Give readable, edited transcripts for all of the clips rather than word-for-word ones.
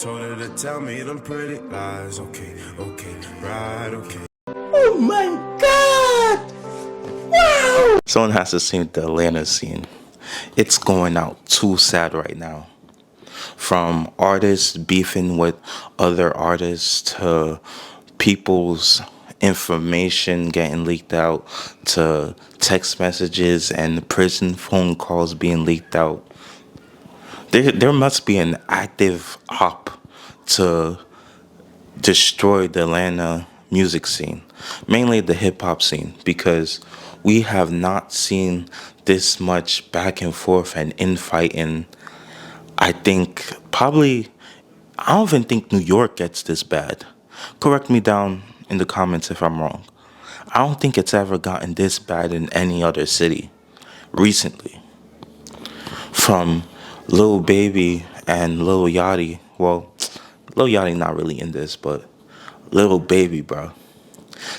Told her to tell me them pretty lies. Okay, okay, right, okay. Oh my God! Wow! Someone has to sing the Atlanta scene. It's going out too sad right now. From artists beefing with other artists to people's information getting leaked out to text messages and prison phone calls being leaked out. There must be an active op to destroy the Atlanta music scene, mainly the hip hop scene, because we have not seen this much back and forth and infighting. I think probably, I don't even think New York gets this bad. Correct me down in the comments if I'm wrong. I don't think it's ever gotten this bad in any other city recently. From Lil Baby and Lil Yachty. Well, Lil Yachty not really in this, but Lil Baby, bro.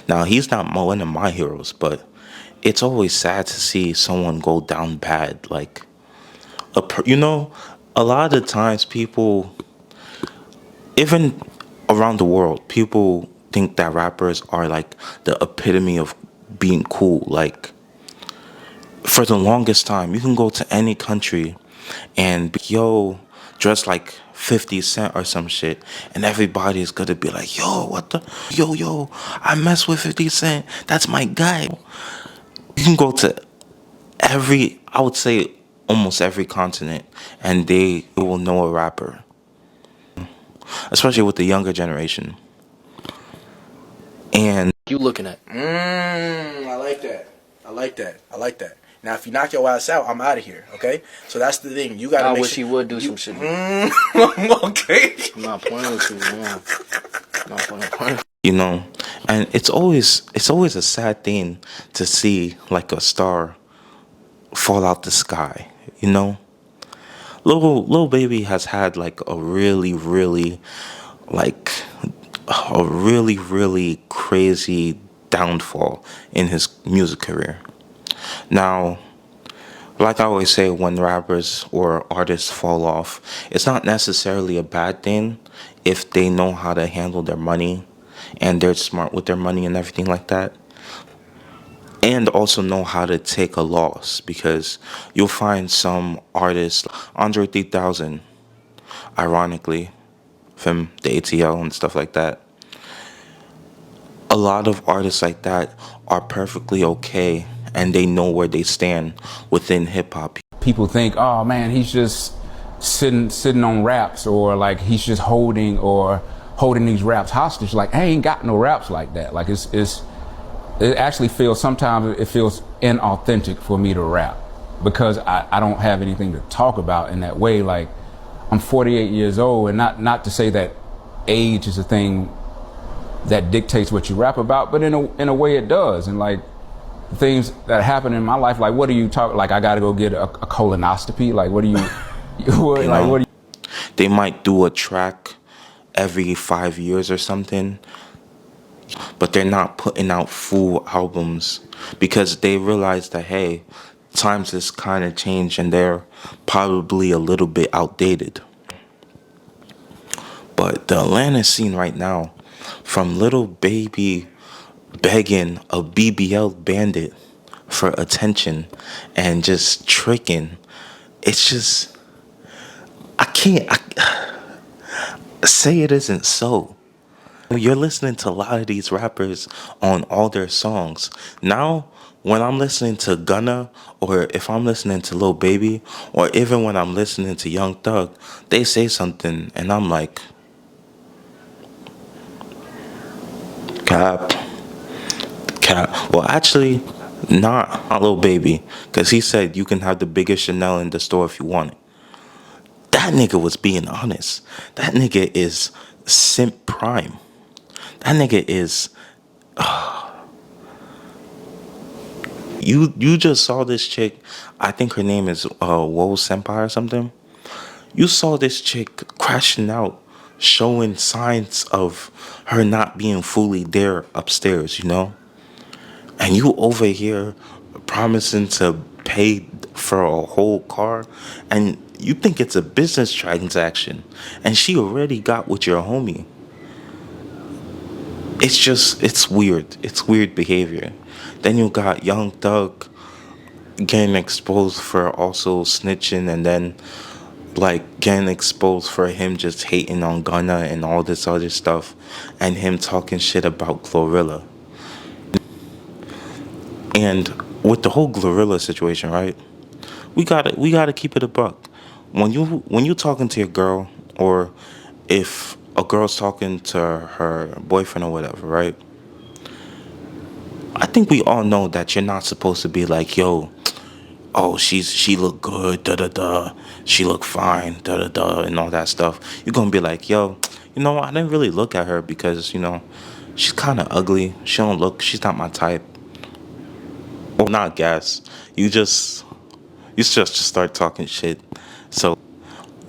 Now, he's not one of my heroes, but it's always sad to see someone go down bad. Like, a lot of the times people, even around the world, people think that rappers are like the epitome of being cool. Like, for the longest time, you can go to any country and be, yo, dress like 50 Cent or some shit, and everybody's gonna be like, yo, what the, yo, I mess with 50 Cent, that's my guy. You can go to I would say almost every continent, and they will know a rapper, especially with the younger generation. And You looking at? I like that. I like that. I like that. Now, if you knock your ass out, I'm out of here. Okay. So that's the thing. You gotta I make wish sure he would do some shit. okay. I'm not playing with you, man. Not playing. and it's always a sad thing to see like a star fall out the sky. Lil Baby has had like like a really crazy downfall in his music career. Now, like I always say, when rappers or artists fall off, it's not necessarily a bad thing if they know how to handle their money and they're smart with their money and everything like that. And also know how to take a loss, because you'll find some artists, Andre 3000, ironically, from the ATL and stuff like that. A lot of artists like that are perfectly okay and they know where they stand within hip hop. People think, oh man, he's just sitting on raps, or like he's just holding these raps hostage. Like, I ain't got no raps like that. Like it actually feels, sometimes it feels inauthentic for me to rap, because I don't have anything to talk about in that way. Like, I'm 48 years old, and not to say that age is a thing that dictates what you rap about, but in a way it does. And like, things that happen in my life, like, what do you talk, like I gotta go get a colonoscopy, like what do you what do you, they might do a track every 5 years or something, but they're not putting out full albums because they realize that, hey, times has kind of changed and they're probably a little bit outdated. But the Atlanta scene right now, from Little Baby begging a BBL bandit for attention and just tricking, it's just, I can't say it isn't so. You're listening to a lot of these rappers on all their songs. Now, when I'm listening to Gunna, or if I'm listening to Lil Baby, or even when I'm listening to Young Thug, they say something and I'm like, cap. Well, actually, not Lil Baby, because he said you can have the biggest Chanel in the store if you want it. That nigga was being honest. That nigga is simp prime. That nigga is. You just saw this chick. I think her name is Wo Senpai or something. You saw this chick crashing out, showing signs of her not being fully there upstairs, And you over here promising to pay for a whole car, and you think it's a business transaction, and she already got with your homie. It's weird. It's weird behavior. Then you got Young Thug getting exposed for also snitching, and then like getting exposed for him just hating on Gunna and all this other stuff, and him talking shit about Glorilla. And with the whole Glorilla situation, right? We gotta keep it a buck. When you talking to your girl, or if a girl's talking to her boyfriend or whatever, right? I think we all know that you're not supposed to be like, yo, oh, she look good, da da da, she look fine, da da da, and all that stuff. You're gonna be like, yo, I didn't really look at her because she's kind of ugly. She's not my type. Or not gas. You just start talking shit, so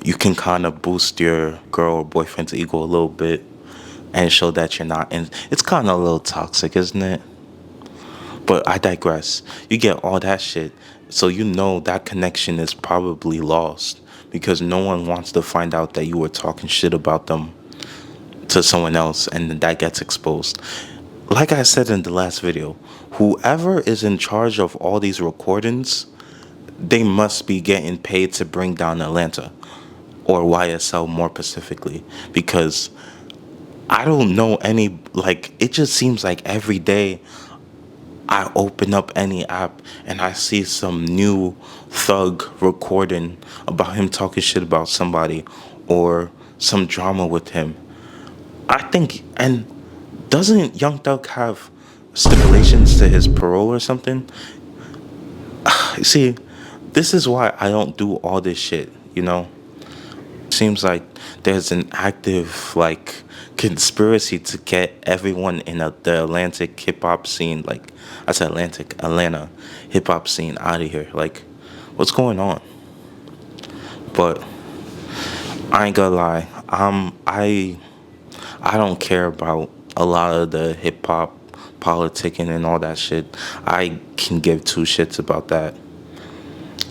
you can kind of boost your girl or boyfriend's ego a little bit and show that you're not. And it's kind of a little toxic, isn't it? But I digress. You get all that shit, so that connection is probably lost because no one wants to find out that you were talking shit about them to someone else, and then that gets exposed. Like I said in the last video, whoever is in charge of all these recordings, they must be getting paid to bring down Atlanta, or YSL more specifically, because I don't know any, like, it just seems like every day I open up any app and I see some new thug recording about him talking shit about somebody, or some drama with him. I think, and doesn't Young Thug have stipulations to his parole or something? See, this is why I don't do all this shit. Seems like there's an active, like, conspiracy to get everyone in the Atlantic hip hop scene, like I said, Atlanta hip hop scene out of here. Like, what's going on? But I ain't gonna lie, I don't care about a lot of the hip hop politicking and all that shit. I can give two shits about that.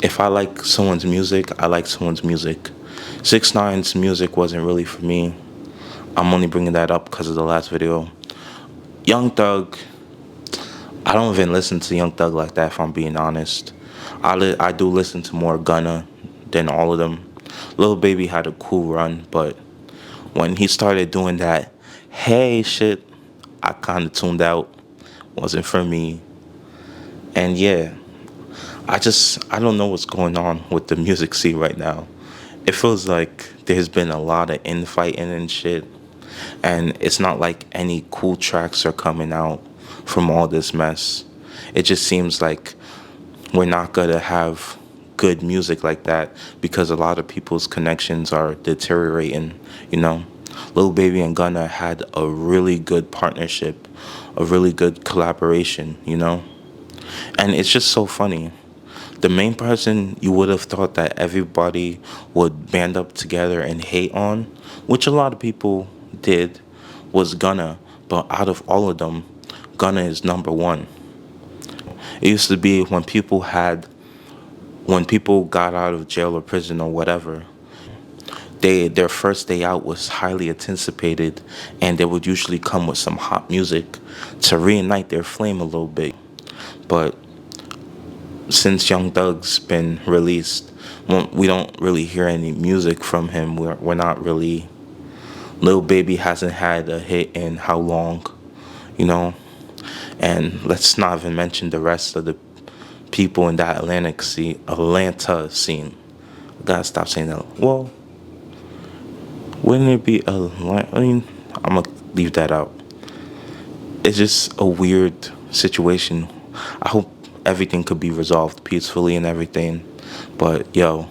If I like someone's music, I like someone's music. 6ix9ine's music wasn't really for me. I'm only bringing that up because of the last video. Young Thug, I don't even listen to Young Thug like that, if I'm being honest. I do listen to more Gunna than all of them. Lil Baby had a cool run, but when he started doing that hey shit, I kind of tuned out. Wasn't for me. And yeah, I don't know what's going on with the music scene right now. It feels like there's been a lot of infighting and shit. And it's not like any cool tracks are coming out from all this mess. It just seems like we're not gonna have good music like that because a lot of people's connections are deteriorating. Lil Baby and Gunna had a really good partnership, a really good collaboration. And it's just so funny. The main person you would have thought that everybody would band up together and hate on, which a lot of people did, was Gunna. But out of all of them, Gunna is number one. It used to be when people got out of jail or prison or whatever, their first day out was highly anticipated, and they would usually come with some hot music to reignite their flame a little bit. But since Young Thug's been released, we don't really hear any music from him. We're not really. Lil Baby hasn't had a hit in how long? And let's not even mention the rest of the people in that Atlanta scene. I gotta stop saying that. Well, wouldn't it be I'm gonna leave that out. It's just a weird situation. I hope everything could be resolved peacefully and everything. But yo,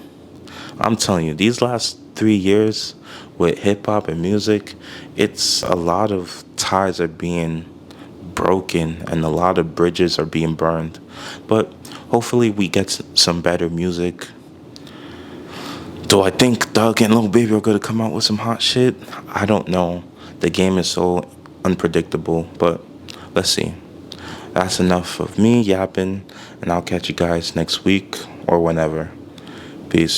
I'm telling you, these last 3 years with hip hop and music, it's a lot of ties are being broken and a lot of bridges are being burned. But hopefully we get some better music. Do I think Thug and Lil Baby are gonna come out with some hot shit? I don't know. The game is so unpredictable, but let's see. that's enough of me yapping, and I'll catch you guys next week or whenever. Peace.